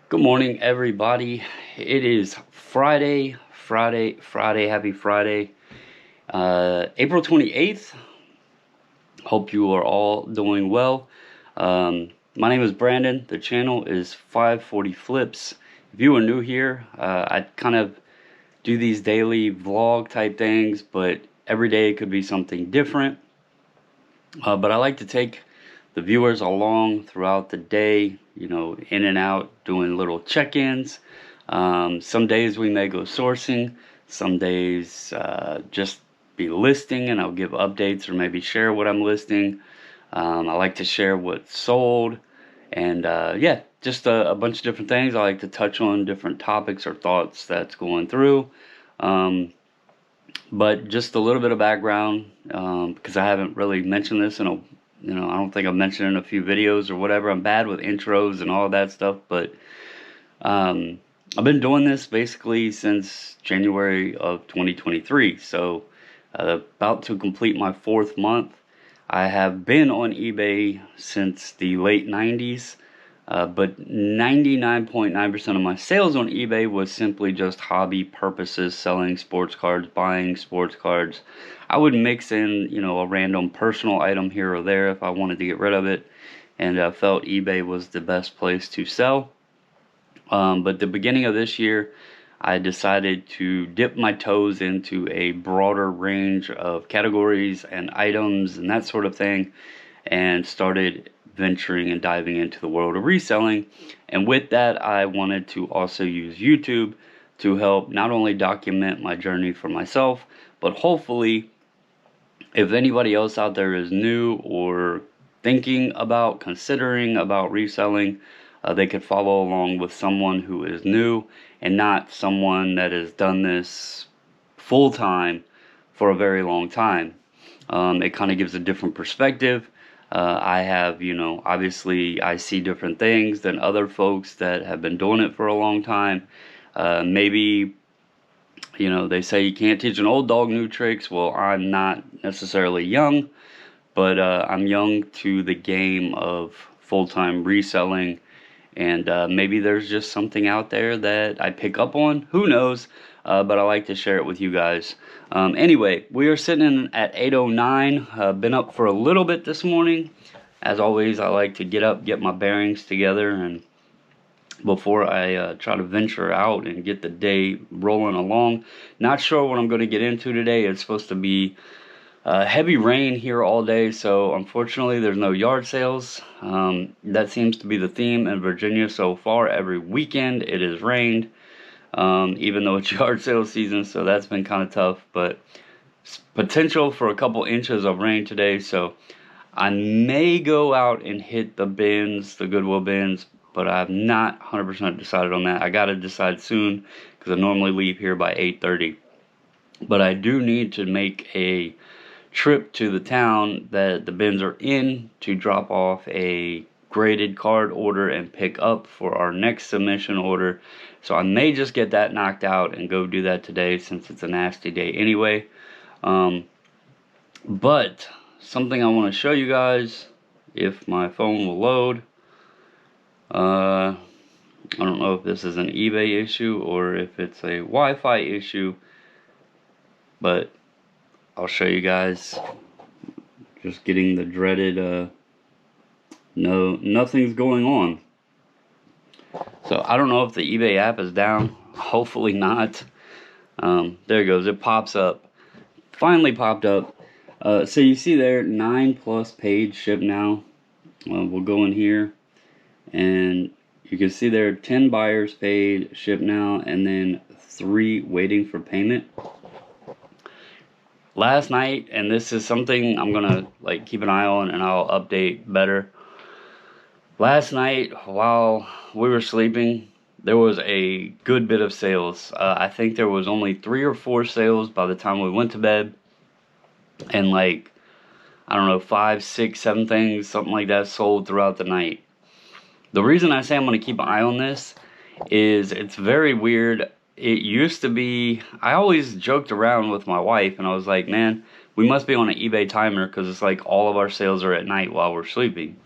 Good morning, everybody. It is Friday. Happy Friday. April 28th. Hope you are all doing well. My name is Brandon. The channel is 540 Flips. If you are new here, I kind of do these daily vlog type things, but every day could be something different. But I like to take the viewers along throughout the day, in and out, doing little check-ins. Some days we may go sourcing, some days just be listing, and I'll give updates or maybe share what I'm listing. I like to share what's sold, and yeah, just a bunch of different things. I like to touch on different topics or thoughts that's going through. But just a little bit of background, because I haven't really mentioned this in I don't think I've mentioned it in a few videos or whatever. I'm bad with intros and all of that stuff, but I've been doing this basically since January of 2023, so about to complete my 4th month. I have been on eBay since the late 90s, but 99.9% of my sales on eBay was simply just hobby purposes, selling sports cards, buying sports cards. I would mix in, a random personal item here or there if I wanted to get rid of it, and I felt eBay was the best place to sell. But the beginning of this year, I decided to dip my toes into a broader range of categories and items and that sort of thing, and started venturing and diving into the world of reselling. And with that, I wanted to also use YouTube to help not only document my journey for myself, but hopefully if anybody else out there is new or thinking about, considering about reselling, they could follow along with someone who is new and not someone that has done this full time for a very long time. It kind of gives a different perspective. I have, obviously I see different things than other folks that have been doing it for a long time. Maybe, they say you can't teach an old dog new tricks. Well, I'm not necessarily young, but I'm young to the game of full-time reselling. And maybe there's just something out there that I pick up on. Who knows? But I like to share it with you guys. Anyway, we are sitting in at 8:09. Been up for a little bit this morning. As always, I like to get up, get my bearings together, and before I try to venture out and get the day rolling along. Not sure what I'm going to get into today. It's supposed to be heavy rain here all day, so unfortunately there's no yard sales. That seems to be the theme in Virginia so far. Every weekend it has rained, even though it's yard sale season, so that's been kind of tough. But potential for a couple inches of rain today, so I may go out and hit the bins, the Goodwill bins, but I've not 100% decided on that. I gotta decide soon because I normally leave here by 8:30. But I do need to make a trip to the town that the bins are in to drop off a graded card order and pick up for our next submission order. So I may just get that knocked out and go do that today since it's a nasty day anyway. But something I want to show you guys, if my phone will load. I don't know if this is an eBay issue or if it's a Wi-Fi issue, but I'll show you guys. Just getting the dreaded no, nothing's going on. So I don't know if the eBay app is down. Hopefully not. There it goes. It pops up. Finally popped up. So you see there, 9+ paid ship now. We'll go in here and you can see there 10 buyers paid, ship now, and then 3 waiting for payment. Last night, and this is something I'm gonna keep an eye on and I'll update better. Last night, while we were sleeping, there was a good bit of sales. I think there was only 3 or 4 sales by the time we went to bed, and I don't know, 5, 6, 7 things, something like that, sold throughout the night. The reason I say I'm going to keep an eye on this is it's very weird. It used to be, I always joked around with my wife and I was like, man, we must be on an eBay timer because it's like all of our sales are at night while we're sleeping.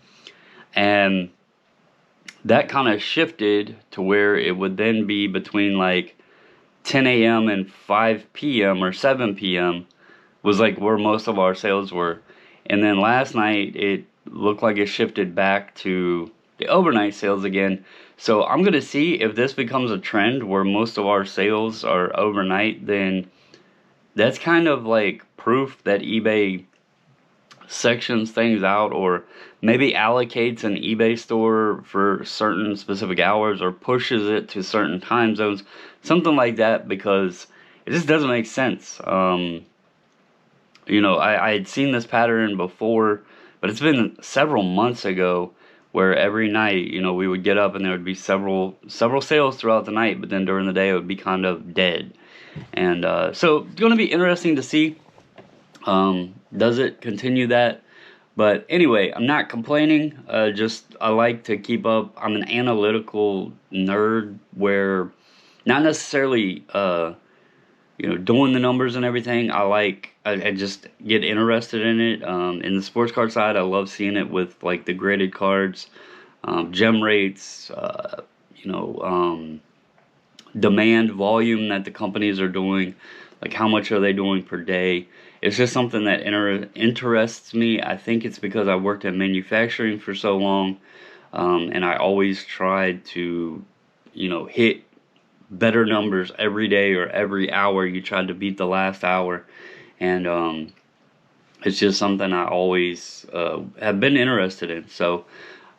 And that kind of shifted to where it would then be between like 10 a.m. and 5 p.m. or 7 p.m. was like where most of our sales were. And then last night it looked like it shifted back to the overnight sales again. So I'm going to see if this becomes a trend where most of our sales are overnight. Then that's kind of like proof that eBay sections things out, or maybe allocates an eBay store for certain specific hours, or pushes it to certain time zones, something like that, because it just doesn't make sense. You know, I had seen this pattern before, but it's been several months ago where every night, you know, we would get up and there would be several sales throughout the night, but then during the day it would be kind of dead. And so it's going to be interesting to see. Does it continue that? But anyway, I'm not complaining. Just I like to keep up. I'm an analytical nerd where not necessarily you know, doing the numbers and everything. I just get interested in it. In the sports card side, I love seeing it with like the graded cards, gem rates, you know, demand volume that the companies are doing, like how much are they doing per day. It's just something that interests me. I think it's because I worked in manufacturing for so long, and I always tried to, you know, hit better numbers every day or every hour. You tried to beat the last hour, and it's just something I always have been interested in. So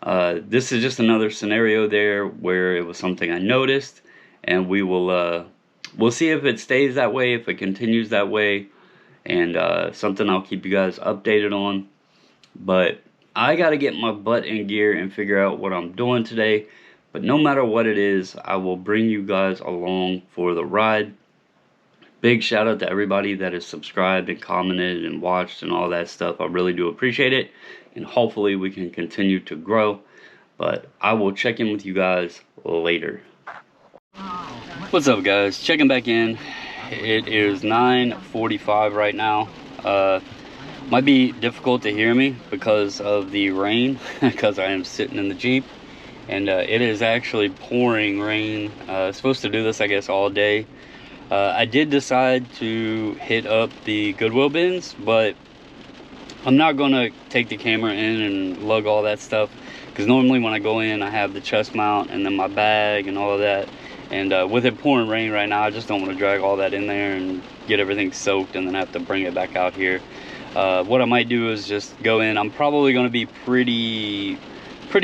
this is just another scenario there where it was something I noticed, and we'll see if it stays that way, if it continues that way, and something I'll keep you guys updated on. But I got to get my butt in gear and figure out what I'm doing today. But no matter what it is, I will bring you guys along for the ride. Big shout out to everybody that has subscribed and commented and watched and all that stuff. I really do appreciate it. And hopefully we can continue to grow. But I will check in with you guys later. What's up, guys? Checking back in. It is 9:45 right now. Might be difficult to hear me because of the rain, because I am sitting in the Jeep. And it is actually pouring rain. It's supposed to do this, I guess, all day. I did decide to hit up the Goodwill bins, but I'm not going to take the camera in and lug all that stuff, because normally when I go in, I have the chest mount and then my bag and all of that. And with it pouring rain right now, I just don't want to drag all that in there and get everything soaked and then have to bring it back out here. What I might do is just go in. I'm probably going to be pretty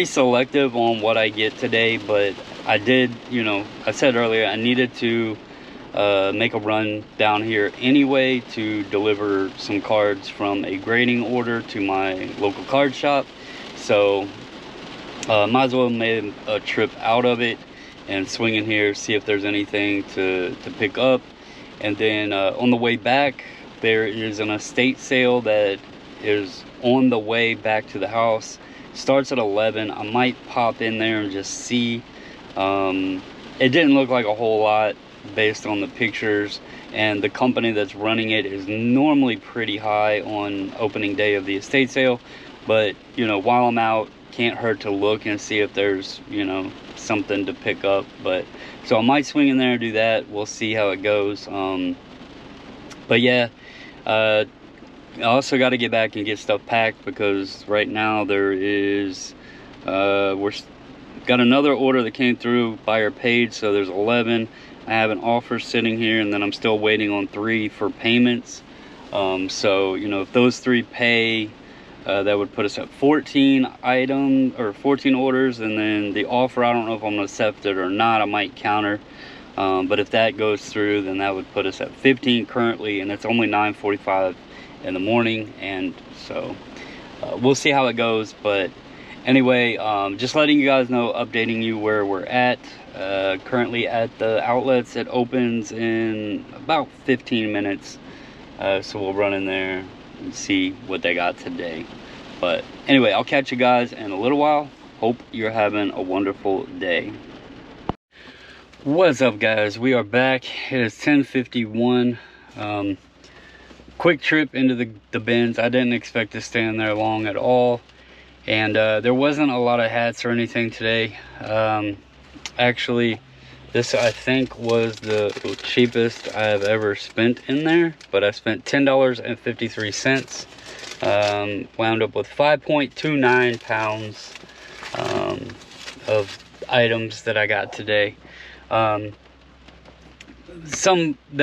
selective on what I get today, but I did, you know, I said earlier I needed to make a run down here anyway to deliver some cards from a grading order to my local card shop. So might as well make a trip out of it and swing in here, see if there's anything to pick up. And then on the way back, there is an estate sale that is on the way back to the house. Starts at 11. I might pop in there and just see. It didn't look like a whole lot based on the pictures, and the company that's running it is normally pretty high on opening day of the estate sale. But you know, while I'm out, can't hurt to look and see if there's, you know, something to pick up. But so I might swing in there and do that. We'll see how it goes. But yeah, I also got to get back and get stuff packed, because right now there is we're got another order that came through, buyer paid, so there's 11. I have an offer sitting here, and then I'm still waiting on 3 for payments. So you know, if those 3 pay, that would put us at 14 items or 14 orders. And then the offer, I don't know if I'm gonna accept it or not. I might counter, but if that goes through, then that would put us at 15 currently, and it's only 9:45 in the morning. And so we'll see how it goes. But anyway, just letting you guys know, updating you where we're at currently at the outlets. It opens in about 15 minutes, so we'll run in there and see what they got today. But anyway, I'll catch you guys in a little while. Hope you're having a wonderful day. What's up, guys? We are back. It is 10:51. Quick trip into the bins. I didn't expect to stay in there long at all. And there wasn't a lot of hats or anything today. Actually, this I think was the cheapest I've ever spent in there, but I spent $10.53. Wound up with 5.29 pounds of items that I got today. There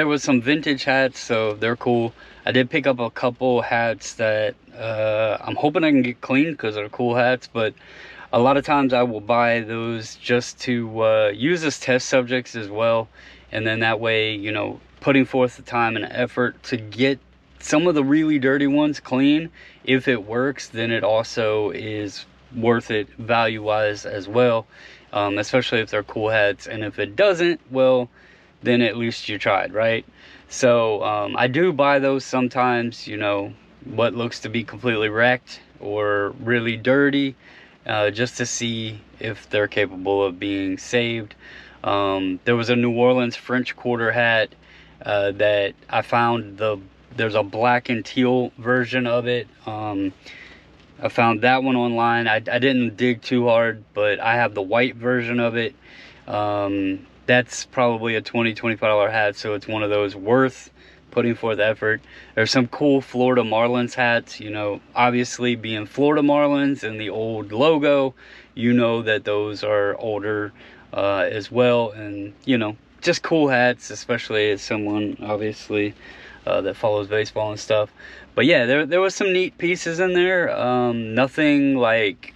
was some vintage hats, so they're cool. I did pick up a couple hats that I'm hoping I can get cleaned because they're cool hats, but a lot of times I will buy those just to use as test subjects as well, and then that way, you know, putting forth the time and effort to get some of the really dirty ones clean. If it works, then it also is worth it value wise as well, especially if they're cool hats. And if it doesn't, well, then at least you tried, right? So I do buy those sometimes, you know, what looks to be completely wrecked or really dirty, just to see if they're capable of being saved. There was a New Orleans French Quarter hat that I found. There's a black and teal version of it. I found that one online. I didn't dig too hard, but I have the white version of it. That's probably a $20-$25 hat, so it's one of those worth putting forth effort. There's some cool Florida Marlins hats, you know, obviously being Florida Marlins and the old logo, you know that those are older as well. And, you know, just cool hats, especially as someone, obviously, that follows baseball and stuff. But yeah, there was some neat pieces in there. Nothing like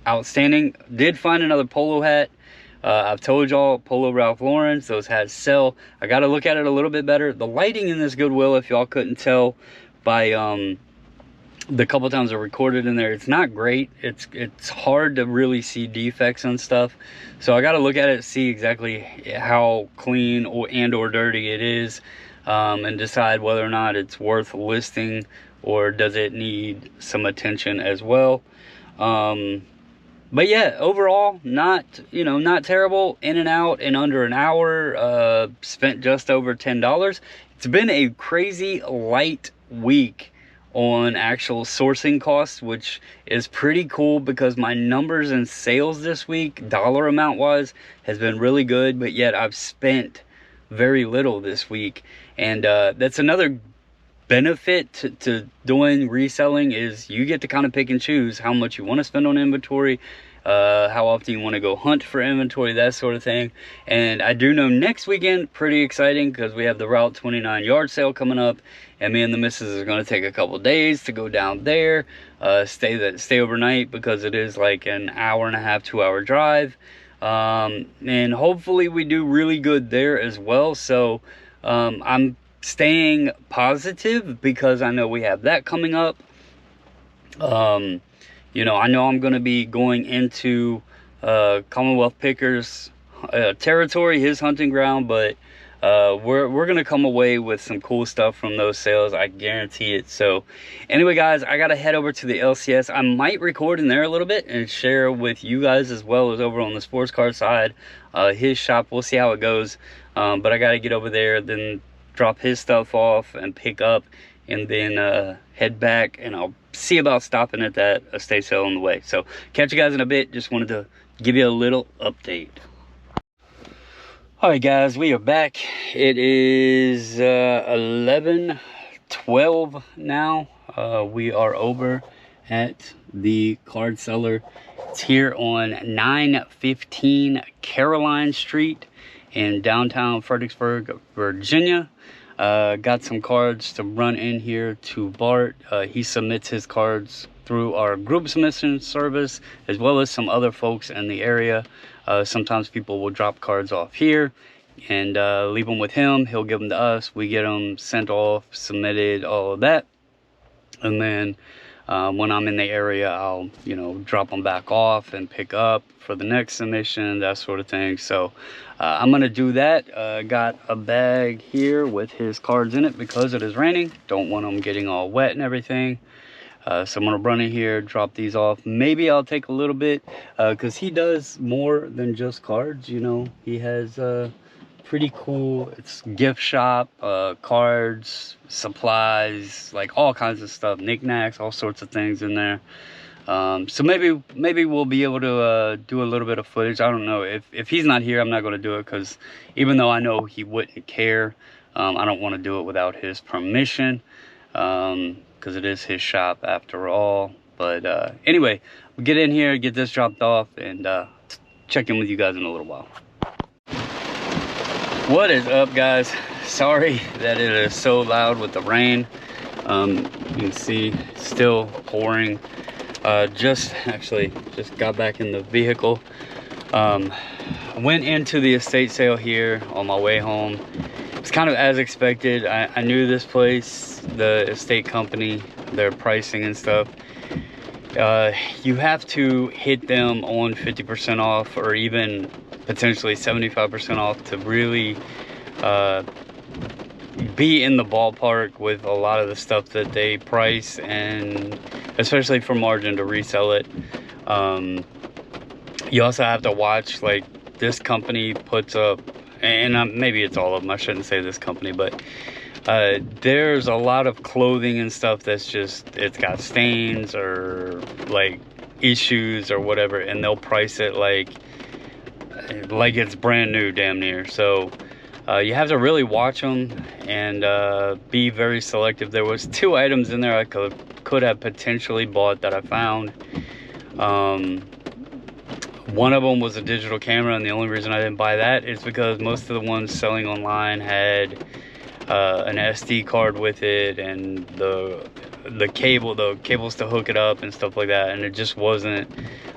outstanding. Did find another polo hat. I've told y'all, Polo Ralph Lauren's, those hats sell. I got to look at it a little bit better. The lighting in this Goodwill, if y'all couldn't tell by the couple times I recorded in there, it's not great. It's hard to really see defects and stuff. So I got to look at it, see exactly how clean or dirty it is, and decide whether or not it's worth listing or does it need some attention as well. But yeah, overall, not terrible. In and out in under an hour. Spent just over $10. It's been a crazy light week on actual sourcing costs, which is pretty cool because my numbers in sales this week, dollar amount wise, has been really good, but yet I've spent very little this week. And that's another benefit to doing reselling, is you get to kind of pick and choose how much you want to spend on inventory, how often you want to go hunt for inventory, that sort of thing. And I do know next weekend, pretty exciting, because we have the Route 29 yard sale coming up, and me and the missus are going to take a couple days to go down there, stay overnight, because it is like an hour and a half, 2-hour drive, and hopefully we do really good there as well. So I'm staying positive because I know we have that coming up. You know, I know I'm going to be going into Commonwealth Pickers territory, his hunting ground, but we're going to come away with some cool stuff from those sales, I guarantee it. So anyway, guys, I got to head over to the LCS. I might record in there a little bit and share with you guys as well as over on the sports car side, his shop. We'll see how it goes, but I got to get over there, then drop his stuff off and pick up, and then head back, and I'll see about stopping at that estate sale on the way. So catch you guys in a bit. Just wanted to give you a little update. All right, guys, we are back. It is 11:12 now. We are over at the card seller. It's here on 915 Caroline Street in downtown Fredericksburg, Virginia. Got some cards to run in here to Bart. He submits his cards through our group submission service, as well as some other folks in the area. Sometimes people will drop cards off here and leave them with him. He'll give them to us. We get them sent off, submitted, all of that. And then when I'm in the area, I'll, you know, drop them back off and pick up for the next submission, that sort of thing. So I'm going to do that. Got a bag here with his cards in it because it is raining. Don't want them getting all wet and everything. So I'm going to run in here, drop these off. Maybe I'll take a little bit because he does more than just cards. You know, he has pretty cool, it's gift shop, cards, supplies, like all kinds of stuff, knickknacks, all sorts of things in there. So maybe we'll be able to do a little bit of footage. I don't know. If he's not here, I'm not going to do it, because even though I know he wouldn't care, I don't want to do it without his permission, because it is his shop after all. But anyway, we'll get in here, get this dropped off, and check in with you guys in a little while. What is up, guys? Sorry that it is so loud with the rain. You can see it's still pouring. Just got back in the vehicle. Went into the estate sale here on my way home. It's kind of as expected. I knew this place, the estate company, their pricing and stuff. You have to hit them on 50% off, or even potentially 75% off, to really be in the ballpark with a lot of the stuff that they price, and especially for margin to resell it. You also have to watch, like, this company puts up, and maybe it's all of them, I shouldn't say this company, but there's a lot of clothing and stuff that's just, it's got stains or like issues or whatever, and they'll price it like it's brand new, damn near. So you have to really watch them and be very selective. There was 2 items in there I could have potentially bought that I found. One of them was a digital camera, and the only reason I didn't buy that is because most of the ones selling online had an SD card with it, and the cables to hook it up and stuff like that, and it just wasn't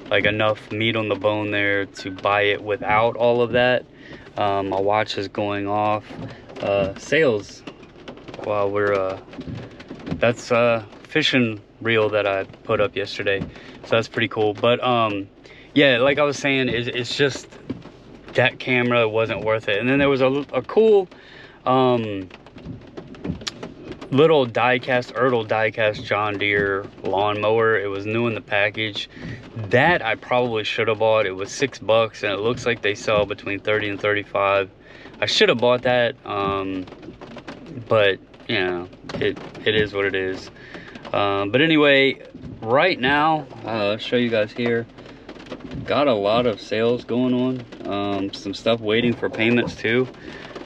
like enough meat on the bone there to buy it without all of that. My watch is going off. Sales while we're that's fishing reel that I put up yesterday, so that's pretty cool. But yeah, like I was saying, it's just that camera wasn't worth it. And then there was a cool little Ertl diecast John Deere lawnmower. It was new in the package. That I probably should have bought. It was $6, and it looks like they sell between 30 and 35. I should have bought that, but you know, it is what it is. But anyway, right now, I'll show you guys here. Got a lot of sales going on. Some stuff waiting for payments too.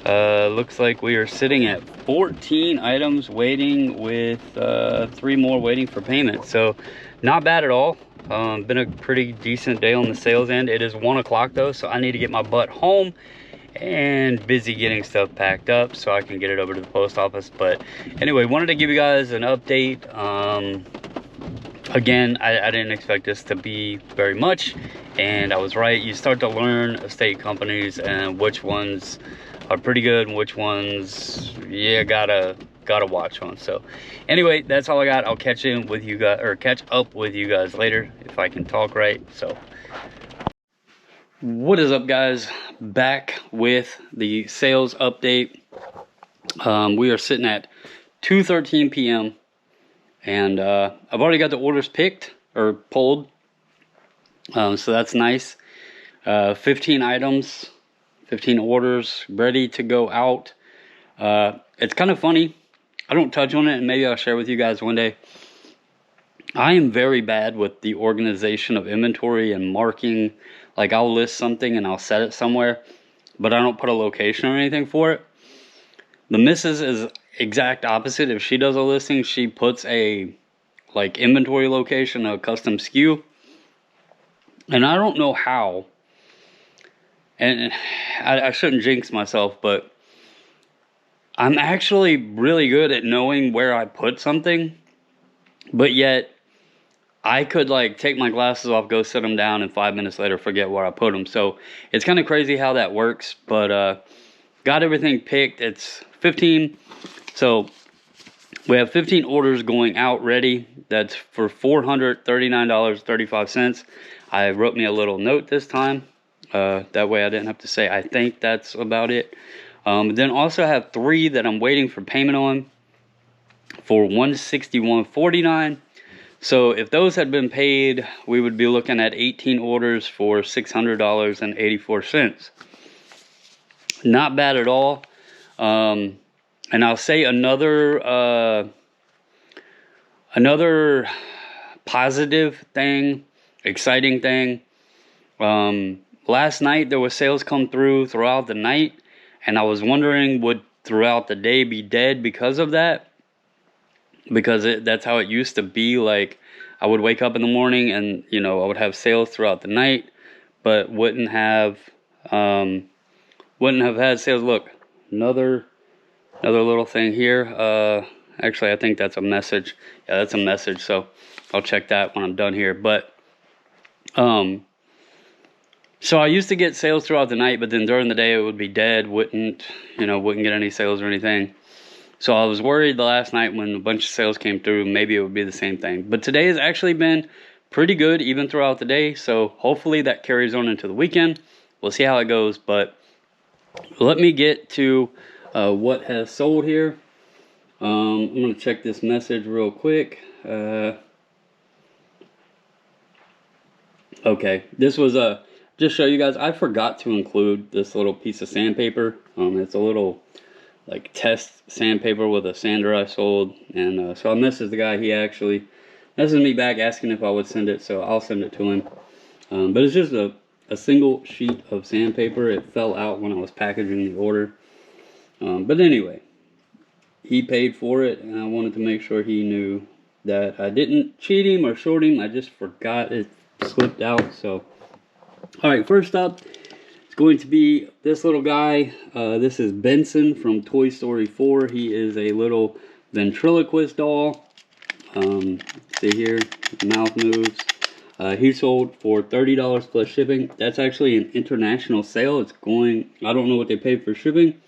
Looks like we are sitting at 14 items waiting, with 3 more waiting for payment. So not bad at all. Been a pretty decent day on the sales end. It is 1 o'clock though, so I need to get my butt home and busy getting stuff packed up so I can get it over to the post office. But anyway, wanted to give you guys an update. Again, I didn't expect this to be very much, and I was right. You start to learn estate companies and which ones are pretty good and which ones, yeah, gotta watch on. So anyway, that's all I got. I'll catch up with you guys later if I can talk right. So what is up, guys? Back with the sales update. We are sitting at 2:13 p.m. and I've already got the orders picked or pulled, so that's nice. 15 items, 15 orders ready to go out. It's kind of funny. I don't touch on it, and maybe I'll share with you guys one day. I am very bad with the organization of inventory and marking. Like, I'll list something and I'll set it somewhere, but I don't put a location or anything for it. The missus is exact opposite. If she does a listing, she puts a like inventory location, a custom SKU, and I don't know how. And I shouldn't jinx myself, but I'm actually really good at knowing where I put something, but yet I could like take my glasses off, go sit them down, and 5 minutes later forget where I put them. So it's kind of crazy how that works, but got everything picked. It's 15. So we have 15 orders going out ready. That's for $439.35. I wrote me a little note this time. That way I didn't have to say, I think that's about it. Then also have 3 that I'm waiting for payment on for $161.49. So if those had been paid, we would be looking at 18 orders for $600.84. Not bad at all. And I'll say another positive thing, exciting thing. Last night there was sales come throughout the night, and I was wondering, would throughout the day be dead because of that? Because that's how it used to be. Like, I would wake up in the morning and, you know, I would have sales throughout the night, but wouldn't have had sales. Look, another little thing here. Actually, I think that's a message. Yeah, that's a message. So I'll check that when I'm done here. But so I used to get sales throughout the night, but then during the day it would be dead. Wouldn't get any sales or anything. So I was worried the last night when a bunch of sales came through, maybe it would be the same thing. But today has actually been pretty good even throughout the day. So hopefully that carries on into the weekend. We'll see how it goes. But let me get to what has sold here. I'm going to check this message real quick. Okay, this was just show you guys, I forgot to include this little piece of sandpaper. It's a little like test sandpaper with a sander I sold, and so I messaged the guy. He actually messaged me back asking if I would send it, so I'll send it to him. But it's just a single sheet of sandpaper. It fell out when I was packaging the order. But anyway, he paid for it, and I wanted to make sure he knew that I didn't cheat him or short him. I just forgot, it slipped out. So alright, first up, it's going to be this little guy. This is Benson from Toy Story 4. He is a little ventriloquist doll. See here, the mouth moves. He sold for $30 plus shipping. That's actually an international sale. It's going, I don't know what they paid for shipping,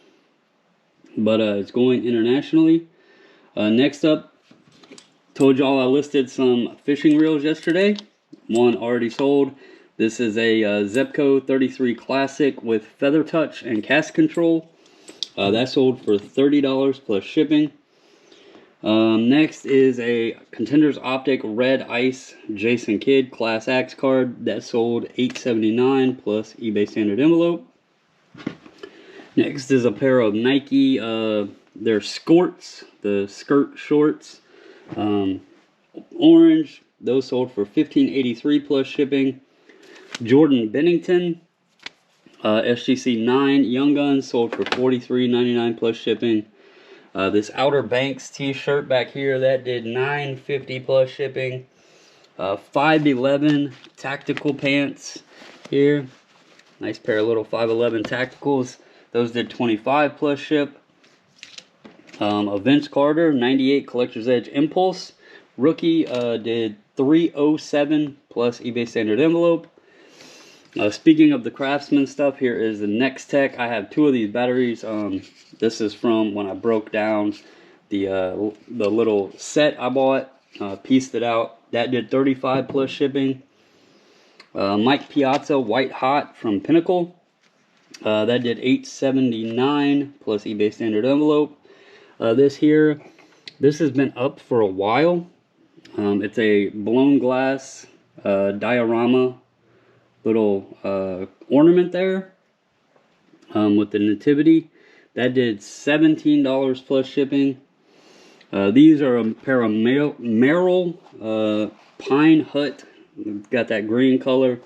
but it's going internationally. Next up, told y'all I listed some fishing reels yesterday. One already sold. This is a Zebco 33 Classic with feather touch and cast control. That sold for $30 plus shipping. Next is a Contenders Optic Red Ice Jason Kidd Class Axe card. That sold $8.79 plus eBay standard envelope. Next is a pair of Nike, their skirts, the skirt shorts. Orange. Those sold for $15.83 plus shipping. Jordan Bennington, SGC 9 Young Guns sold for $43.99 plus shipping. This Outer Banks t-shirt back here, that did $9.50 plus shipping. 511 tactical pants here. Nice pair of little 511 tacticals. Those did $25 plus ship. A Vince Carter 98 Collector's Edge Impulse rookie did $307 plus eBay standard envelope. Speaking of the Craftsman stuff, here is the Next Tech. I have two of these batteries. This is from when I broke down the little set I bought, pieced it out. That did $35 plus shipping. Mike Piazza White Hot from Pinnacle. That did $8.79 plus eBay standard envelope. This has been up for a while. It's a blown glass diorama little ornament there with the nativity. That did $17 plus shipping. These are a pair of Merrill Pine Hut. Got that green color.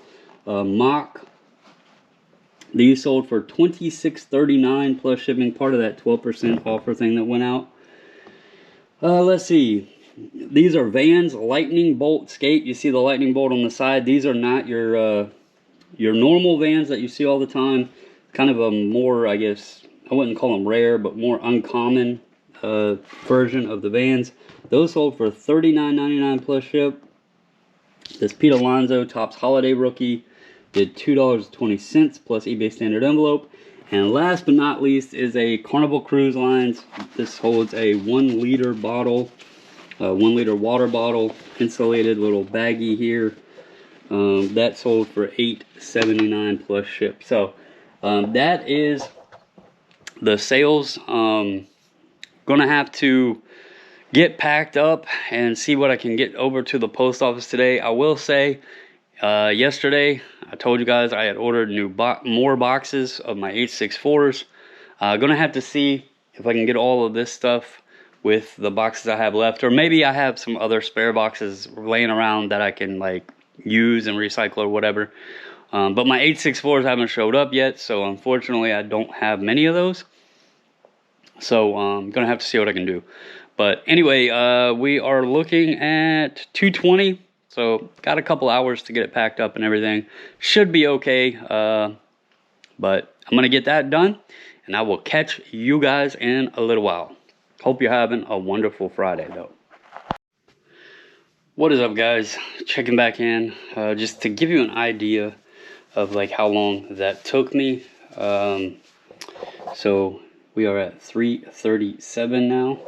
Mock. These sold for $26.39 plus shipping. Part of that 12% offer thing that went out. Let's see. These are Vans Lightning Bolt Skate. You see the lightning bolt on the side. These are not your normal Vans that you see all the time. Kind of a more, I guess, I wouldn't call them rare, but more uncommon version of the Vans. Those sold for $39.99 plus ship. This Pete Alonso Topps Holiday Rookie did $2.20 plus eBay standard envelope. And last but not least is a Carnival Cruise Lines. This holds a 1 liter bottle, 1 liter water bottle, insulated little baggie here. That sold for $8.79 plus ship. So that is the sales. Gonna have to get packed up and see what I can get over to the post office today. I will say, yesterday I told you guys I had ordered more boxes of my 864s. Gonna have to see if I can get all of this stuff with the boxes I have left, or maybe I have some other spare boxes laying around that I can like use and recycle or whatever. But my 864s haven't showed up yet, so unfortunately I don't have many of those. So I'm gonna have to see what I can do. But anyway, we are looking at 220. So got a couple hours to get it packed up and everything. Should be okay. But I'm gonna get that done, and I will catch you guys in a little while. Hope you're having a wonderful Friday though. What is up, guys? Checking back in, just to give you an idea of like how long that took me. So we are at 3:37 now.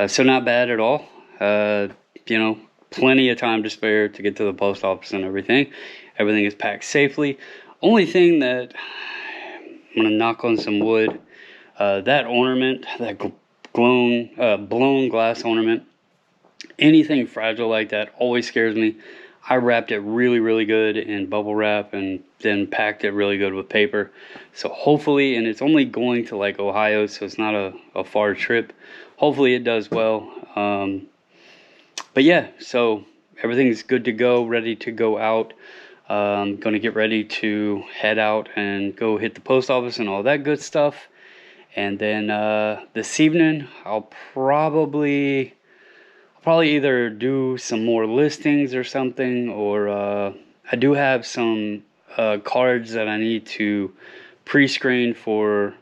So not bad at all. You know, plenty of time to spare to get to the post office and everything. Everything is packed safely. Only thing that I'm gonna knock on some wood. That ornament, that blown glass ornament, anything fragile like that always scares me. I wrapped it really, really good in bubble wrap and then packed it really good with paper. So hopefully, and it's only going to like Ohio, so it's not a far trip. Hopefully it does well. But yeah, so everything's good to go, ready to go out. I'm going to get ready to head out and go hit the post office and all that good stuff. And then this evening, I'll probably either do some more listings or something, or I do have some cards that I need to pre-screen for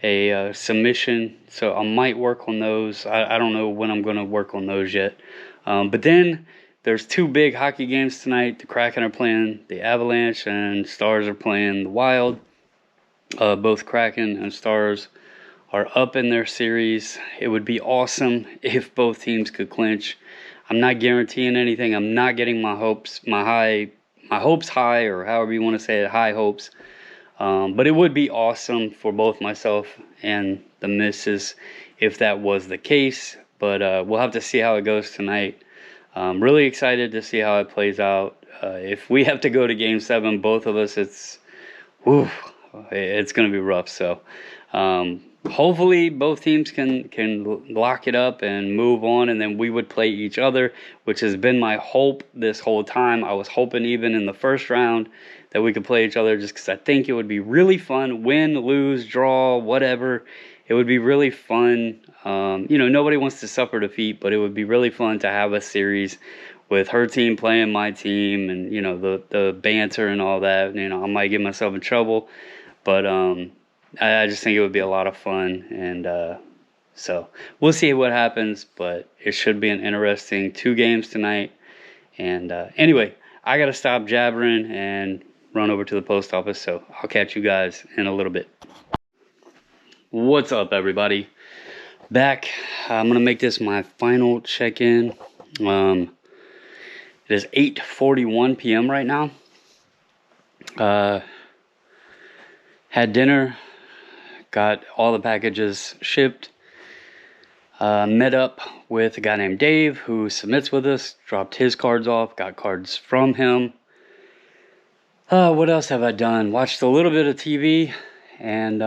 a submission, so I might work on those. I don't know when I'm going to work on those yet. But then there's two big hockey games tonight. The Kraken are playing the Avalanche, and Stars are playing the Wild. Both Kraken and Stars are up in their series. It would be awesome if both teams could clinch. I'm not guaranteeing anything. I'm not getting my hopes high, or however you want to say it, high hopes. But it would be awesome for both myself and the missus if that was the case. But we'll have to see how it goes tonight. I'm really excited to see how it plays out. If we have to go to Game 7, both of us, it's going to be rough. So hopefully both teams can lock it up and move on, and then we would play each other, which has been my hope this whole time. I was hoping even in the first round that we could play each other, just because I think it would be really fun. Win, lose, draw, whatever. It would be really fun. You know, nobody wants to suffer defeat, but it would be really fun to have a series with her team playing my team, and, you know, the banter and all that. You know, I might get myself in trouble, but I just think it would be a lot of fun. And so we'll see what happens, but it should be an interesting 2 games tonight. And anyway, I got to stop jabbering and run over to the post office, so I'll catch you guys in a little bit. What's up, everybody? Back. I'm gonna make this my final check-in. It is 8:41 p.m. right now. Had dinner, got all the packages shipped. Met up with a guy named Dave who submits with us. Dropped his cards off. Got cards from him. What else have I done? Watched a little bit of TV, and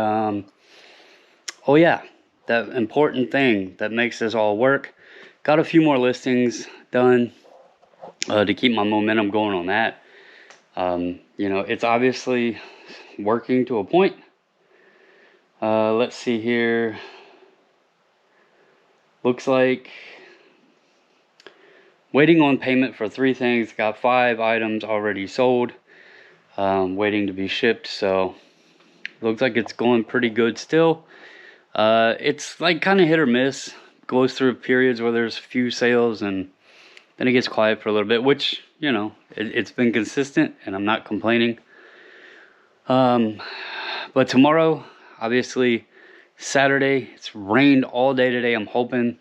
oh yeah, that important thing that makes this all work. Got a few more listings done to keep my momentum going on that. You know, it's obviously working to a point. Let's see here. Looks like waiting on payment for 3 things. Got 5 items already sold. Waiting to be shipped, so looks like it's going pretty good still. It's like kind of hit or miss. Goes through periods where there's few sales, and then it gets quiet for a little bit, which, you know, it's been consistent, and I'm not complaining. But tomorrow, obviously Saturday, it's rained all day today. I'm hoping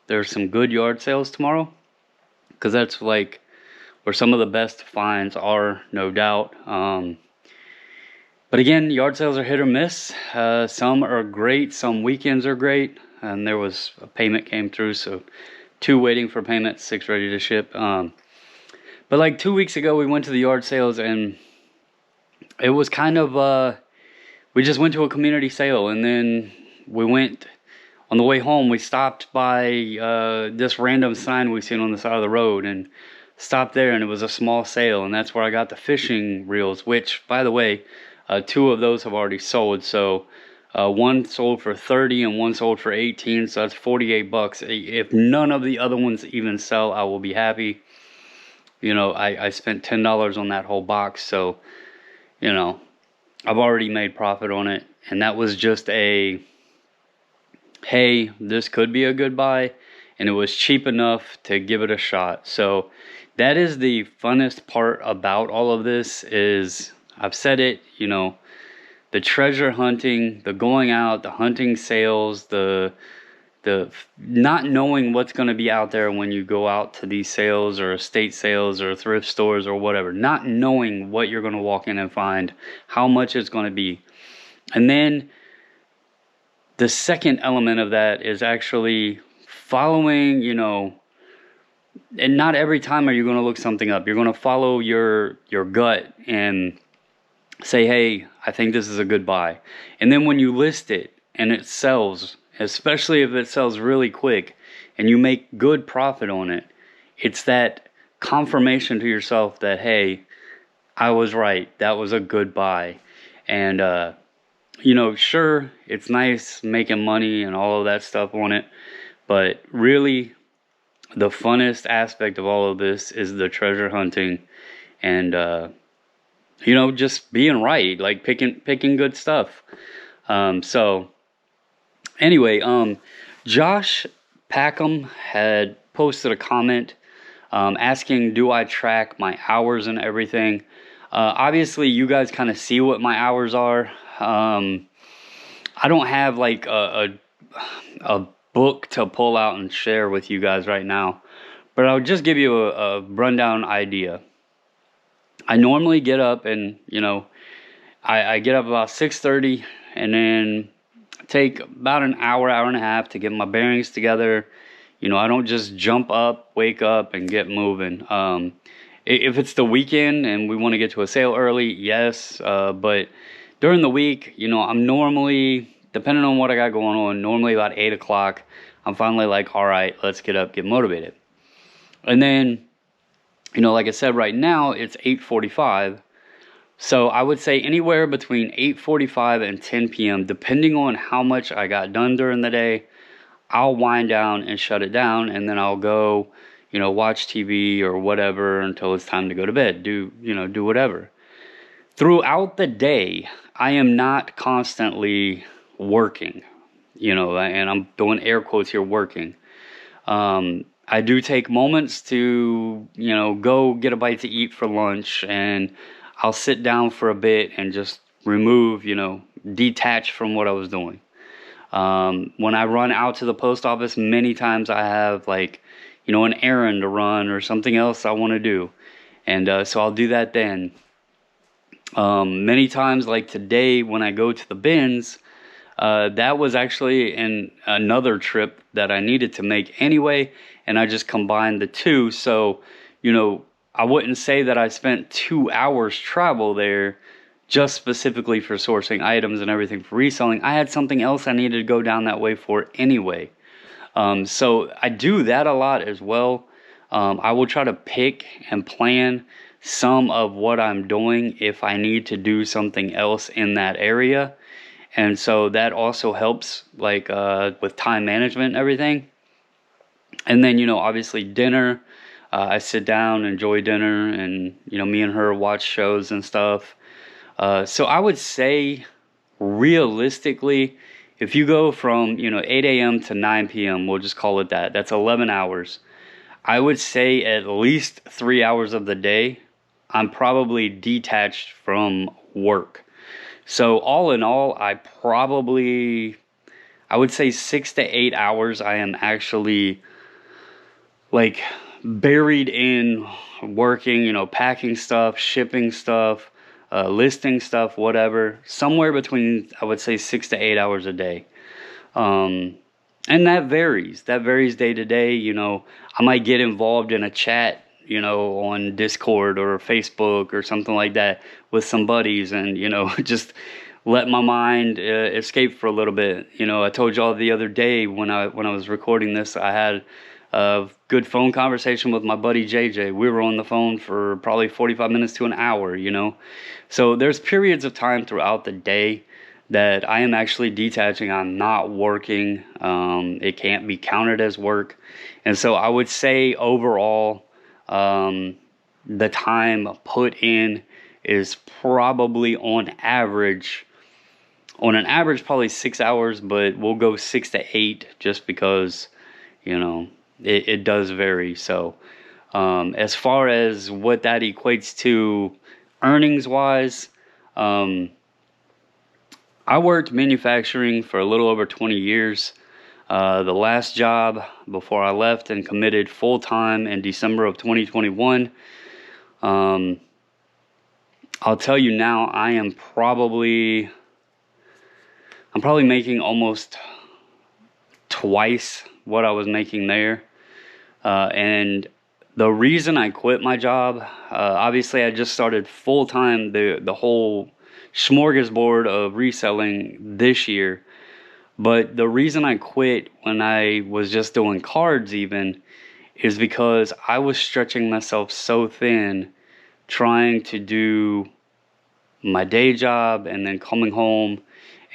there's some good yard sales tomorrow, because that's like where some of the best finds are, no doubt. But again, yard sales are hit or miss. Some are great, some weekends are great, and there was a payment came through, so 2 waiting for payment, 6 ready to ship. But like 2 weeks ago, we went to the yard sales, and it was kind of we just went to a community sale, and then we went on the way home, we stopped by this random sign we seen on the side of the road, and stopped there, and it was a small sale, and that's where I got the fishing reels, which, by the way, 2 of those have already sold. So one sold for 30 and one sold for 18, so that's 48 bucks. If none of the other ones even sell, I will be happy. You know, I spent $10 on that whole box, so, you know, I've already made profit on it. And that was just a, hey, this could be a good buy, and it was cheap enough to give it a shot. So that is the funnest part about all of this. Is, I've said it, you know, the treasure hunting, the going out, the hunting sales, the not knowing what's going to be out there when you go out to these sales or estate sales or thrift stores or whatever, not knowing what you're going to walk in and find, how much it's going to be. And then the second element of that is actually following, you know, and not every time are you going to look something up. You're going to follow your gut and say, hey, I think this is a good buy. And then when you list it and it sells, especially if it sells really quick and you make good profit on it, it's that confirmation to yourself that, hey, I was right. That was a good buy. And, you know, sure, it's nice making money and all of that stuff on it, but really the funnest aspect of all of this is the treasure hunting and, you know, just being right, like picking good stuff. So anyway, Josh Packham had posted a comment asking, do I track my hours and everything? Obviously, you guys kind of see what my hours are. I don't have like a book to pull out and share with you guys right now, but I'll just give you a rundown idea. I normally get up and, you know, I get up about 6:30 and then take about an hour and a half to get my bearings together. You know, I don't just jump up, wake up, and get moving. If it's the weekend and we want to get to a sale early, yes. But during the week, you know, I'm normally, depending on what I got going on, normally about 8 o'clock, I'm finally like, all right, let's get up, get motivated. And then, you know, like I said, right now it's 8:45. So I would say anywhere between 8:45 and 10 p.m., depending on how much I got done during the day, I'll wind down and shut it down, and then I'll go, you know, watch TV or whatever until it's time to go to bed, do whatever. Throughout the day, I am not constantly working, you know, and I'm doing air quotes here, working. I do take moments to, you know, go get a bite to eat for lunch, and I'll sit down for a bit and just remove, you know, detach from what I was doing. When I run out to the post office, many times I have like, you know, an errand to run or something else I want to do. And so I'll do that then. Many times, like today when I go to the bins, that was actually another trip that I needed to make anyway, and I just combined the two. So, you know, I wouldn't say that I spent 2 hours travel there just specifically for sourcing items and everything for reselling. I had something else I needed to go down that way for anyway. So I do that a lot as well. I will try to pick and plan some of what I'm doing if I need to do something else in that area. And so that also helps, like, with time management and everything. And then, you know, obviously dinner. I sit down, enjoy dinner, and, you know, me and her watch shows and stuff. So I would say, realistically, if you go from, you know, 8 a.m. to 9 p.m., we'll just call it that. That's 11 hours. I would say at least 3 hours of the day, I'm probably detached from work. So all in all, I would say 6 to 8 hours I am actually like buried in working, you know, packing stuff, shipping stuff, listing stuff, whatever. Somewhere between, I would say, 6 to 8 hours a day. And that varies. That varies day to day. You know, I might get involved in a chat, you know, on Discord or Facebook or something like that with some buddies, and, you know, just let my mind escape for a little bit. You know, I told y'all the other day when I was recording this, I had a good phone conversation with my buddy JJ. We were on the phone for probably 45 minutes to an hour, you know. So there's periods of time throughout the day that I am actually detaching. I'm not working. It can't be counted as work. And so I would say overall, the time put in is probably on an average probably 6 hours, but we'll go 6 to 8 just because, you know, it does vary. So as far as what that equates to earnings wise, I worked manufacturing for a little over 20 years. The last job before I left and committed full time in December of 2021, I'll tell you now, I'm probably making almost twice what I was making there. And the reason I quit my job, obviously I just started full time the whole smorgasbord of reselling this year. But the reason I quit when I was just doing cards even is because I was stretching myself so thin trying to do my day job and then coming home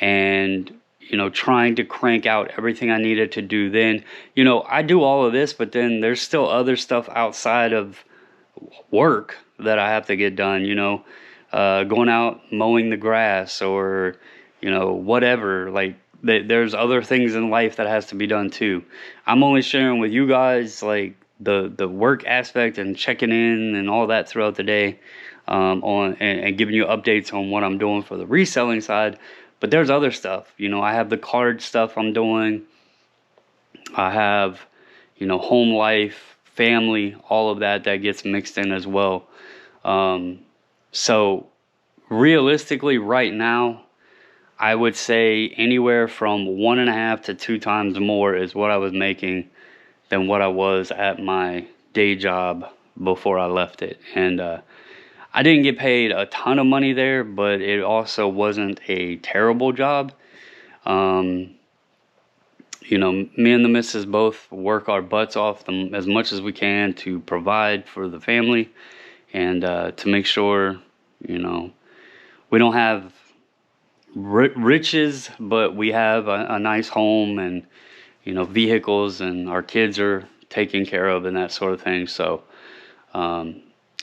and, you know, trying to crank out everything I needed to do. Then, you know, I do all of this, but then there's still other stuff outside of work that I have to get done, you know, going out mowing the grass or, you know, whatever. Like there's other things in life that has to be done too. I'm only sharing with you guys like the work aspect and checking in and all that throughout the day, and giving you updates on what I'm doing for the reselling side. But there's other stuff, you know, I have the card stuff I'm doing. I have, you know, home life, family, all of that gets mixed in as well. So realistically right now, I would say anywhere from 1.5 to 2 times more is what I was making than what I was at my day job before I left it. And I didn't get paid a ton of money there, but it also wasn't a terrible job. You know, me and the missus both work our butts off as much as we can to provide for the family and to make sure, you know, we don't have riches, but we have a nice home and, you know, vehicles, and our kids are taken care of and that sort of thing. So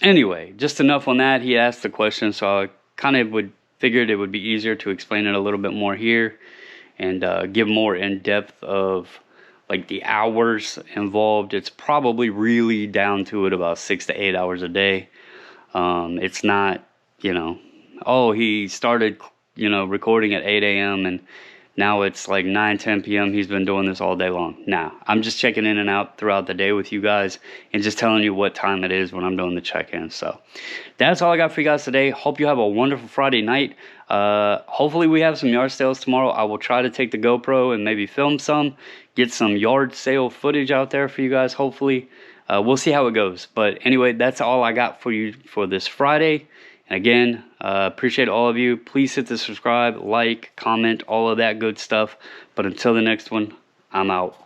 anyway, just enough on that. He asked the question, so I kind of figured it would be easier to explain it a little bit more here and give more in depth of like the hours involved. It's probably really down to it about 6 to 8 hours a day. It's not, you know, oh, he started, you know, recording at 8 a.m. and now it's like 9, 10 p.m. He's been doing this all day long. Nah, I'm just checking in and out throughout the day with you guys and just telling you what time it is when I'm doing the check-in. So that's all I got for you guys today. Hope you have a wonderful Friday night. Hopefully we have some yard sales tomorrow. I will try to take the GoPro and maybe film some, get some yard sale footage out there for you guys, hopefully. We'll see how it goes. But anyway, that's all I got for you for this Friday. And again, appreciate all of you. Please hit the subscribe, like, comment, all of that good stuff. But until the next one, I'm out.